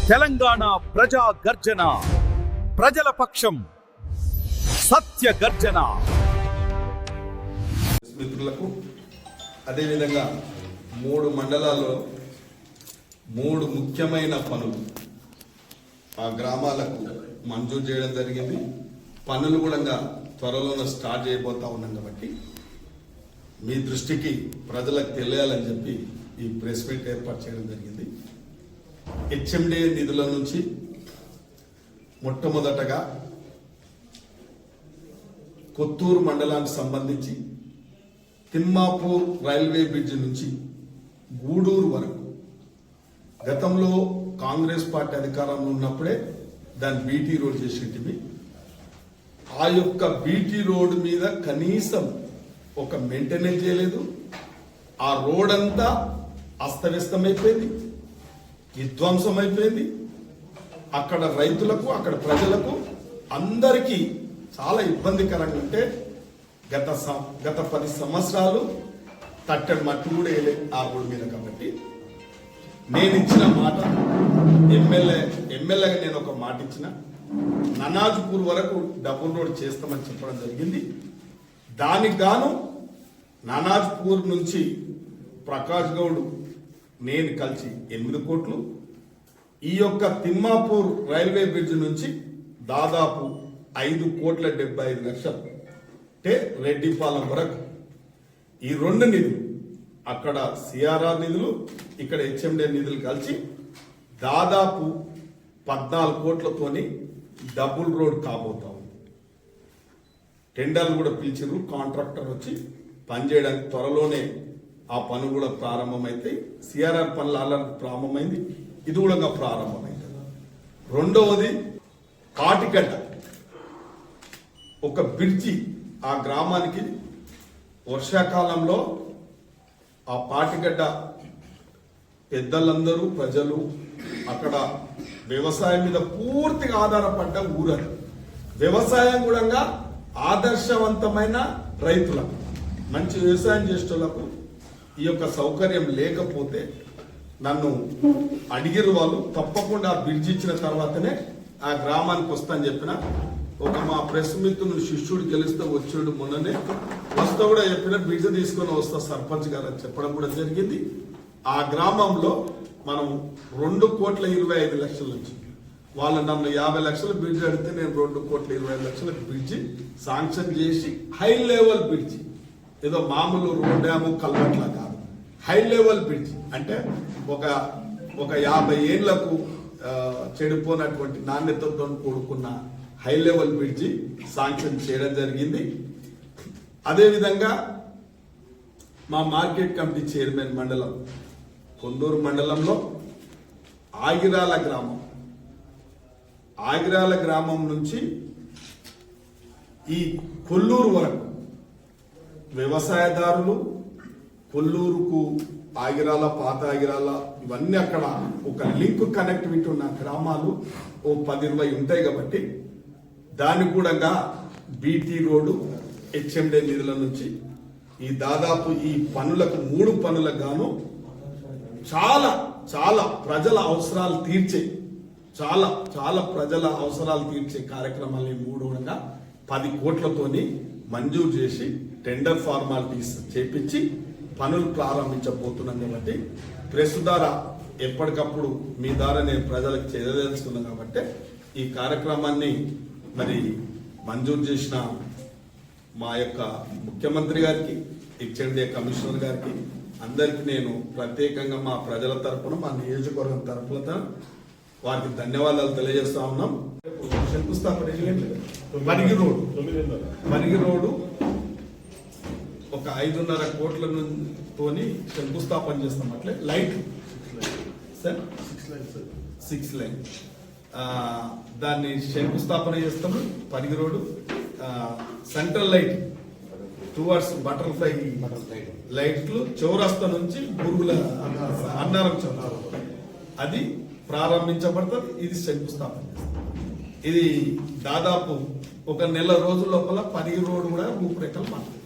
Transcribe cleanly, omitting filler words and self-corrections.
తెలంగాణ ప్రజా గర్జన, ప్రజల పక్షం, సత్య గర్జన. మిత్రులకు అదేవిధంగా 3 మండలాల్లో 3 ముఖ్యమైన పనులు ఆ గ్రామాలకు మంజూరు చేయడం జరిగింది. పనులు కూడా త్వరలోనే స్టార్ట్ చేయబోతా ఉన్నాం కాబట్టి మీ దృష్టికి ప్రజలకు తెలియాలని చెప్పి ఈ ప్రెస్ మీట్ ఏర్పాటు చేయడం జరిగింది. హెచ్ఎండి నిధుల నుంచి మొట్టమొదటగా కొత్తూరు మండలానికి సంబంధించి తిమ్మాపూర్ రైల్వే బ్రిడ్జ్ నుంచి గూడూరు వరకు గతంలో కాంగ్రెస్ పార్టీ అధికారంలో ఉన్నప్పుడే దాన్ని బీటీ రోడ్ చేసేటివి. ఆ యొక్క బీటీ రోడ్ మీద కనీసం ఒక మెయింటెనెన్స్ చేయలేదు. ఆ రోడ్ అంతా అస్తవ్యస్తమైపోయింది, విధ్వంసం అయిపోయింది. అక్కడ రైతులకు, అక్కడ ప్రజలకు అందరికీ చాలా ఇబ్బందికరంగా ఉంటే గత 10 సంవత్సరాలు తట్టడి మట్టి కూడా వేయలేదు ఆ రోడ్డు మీద. కాబట్టి నేను ఇచ్చిన మాట, ఎమ్మెల్యేగా నేను ఒక మాట ఇచ్చిన, ననాజ్పూర్ వరకు డబుల్ రోడ్ చేస్తామని చెప్పడం జరిగింది. దానికి గాను ననాజ్పూర్ నుంచి ప్రకాష్ గౌడ్ నేను కలిసి 8 కోట్లు, ఈ యొక్క తిమ్మాపూర్ రైల్వే బ్రిడ్జ్ నుంచి దాదాపు 5,75,00,000 అంటే రెడ్డిపాలెం వరకు ఈ 2 నిధులు, అక్కడ సిఆర్ఆర్ నిధులు, ఇక్కడ హెచ్ఎండి నిధులు కలిసి దాదాపు 14 కోట్లతోని డబుల్ రోడ్ కాబోతాం. టెండర్లు కూడా పిలిచిరు, కాంట్రాక్టర్ వచ్చి పనిచేయడానికి త్వరలోనే ఆ పని కూడా ప్రారంభమైతే సిఆర్ఆర్ పనులు ఆల్రెడీ ప్రారంభమైంది, ఇది కూడా ప్రారంభమైంది. రెండవది పాటిగడ్డ ఒక బ్రిడ్జి, ఆ గ్రామానికి వర్షాకాలంలో ఆ పాటిగడ్డ పెద్దలందరూ ప్రజలు అక్కడ వ్యవసాయం మీద పూర్తిగా ఆధారపడ్డ ఊరది. వ్యవసాయం కూడా ఆదర్శవంతమైన రైతులకు, మంచి వ్యవసాయం చేసేటోళ్లకు ఈ యొక్క సౌకర్యం లేకపోతే నన్ను అడిగిరు వాళ్ళు. తప్పకుండా బ్రిడ్జ్ ఇచ్చిన తర్వాతనే ఆ గ్రామానికి వస్తాను చెప్పిన. ఒక మా ప్రెస్ మిత్రుడు శిష్యుడు గెలిస్తే వచ్చాడు, మొన్ననే వస్తా కూడా చెప్పిన, బ్రిడ్జ్ తీసుకొని వస్తా సర్పంచ్ గారు అని చెప్పడం కూడా జరిగింది. ఆ గ్రామంలో మనం 2,25,00,000 నుంచి వాళ్ళు నన్ను 50 లక్షలు బ్రిడ్జ్ అడిగితే నేను 2,25,00,000 బ్రిడ్జ్ శాంక్షన్ చేసి, హై లెవెల్ బ్రిడ్జ్, ఏదో మామూలు రోడ్ డ్యాము కల్వట్లా కాదు, హై లెవెల్ బ్రిడ్జ్. అంటే ఒక 50 ఏళ్లకు చెడిపోయినటువంటి నాణ్యతతో కూడుకున్న హై లెవెల్ బ్రిడ్జి శాంక్షన్ చేయడం జరిగింది. అదేవిధంగా మా మార్కెట్ కమిటీ చైర్మన్ మండలం కొందూరు మండలంలో ఆగిరాల గ్రామం నుంచి ఈ కొల్లూరు వరకు వ్యవసాయదారులు, కొల్లూరుకు ఆగిరాల, పాత ఆగిరాల, ఇవన్నీ అక్కడ ఒక లింక్ కనెక్టివిటీ ఉన్న గ్రామాలు ఓ 10-20 ఉంటాయి. కాబట్టి దానికి కూడా బీటీ రోడ్డు హెచ్ఎండి నిధుల నుంచి ఈ దాదాపు ఈ పనులకు 3 పనులకు గాను చాలా ప్రజల అవసరాలు తీర్చే ప్రజల అవసరాలు తీర్చే కార్యక్రమాలని 3 కూడా 10 కోట్లతోని మంజూరు చేసి టెండర్ ఫార్మాలిటీస్ చేపించి పనులు ప్రారంభించబోతున్నాం. కాబట్టి ప్రెస్ ద్వారా ఎప్పటికప్పుడు మీ ద్వారా నేను ప్రజలకు చేయదలుచుకున్నాను. కాబట్టి ఈ కార్యక్రమాన్ని మరి మంజూరు చేసిన మా యొక్క ముఖ్యమంత్రి గారికి, హెచ్ఎండి కమిషనర్ గారికి, అందరికీ నేను ప్రత్యేకంగా మా ప్రజల తరపున, మా నియోజకవర్గం తరపున వారికి ధన్యవాదాలు తెలియజేస్తా ఉన్నాం. శంకుస్థాపన మరిగి రోడ్డు ఒక 5.5 కోట్లతోని శంకుస్థాపన చేస్తాం. అట్లే లైట్ సార్ 6 లైన్ దాన్ని శంకుస్థాపన చేస్తాము. Parigi road central light towards butterfly లైట్లు చౌరస్తా నుంచి బురుగుల అన్నారం చౌరస్తా అది ప్రారంభించబడుతుంది. ఇది శంకుస్థాపన చేస్తాం. ఇది దాదాపు ఒక నెల రోజుల లోపల పరిగి రోడ్డు కూడా రూపురేఖలు మాట్లాడుతుంది.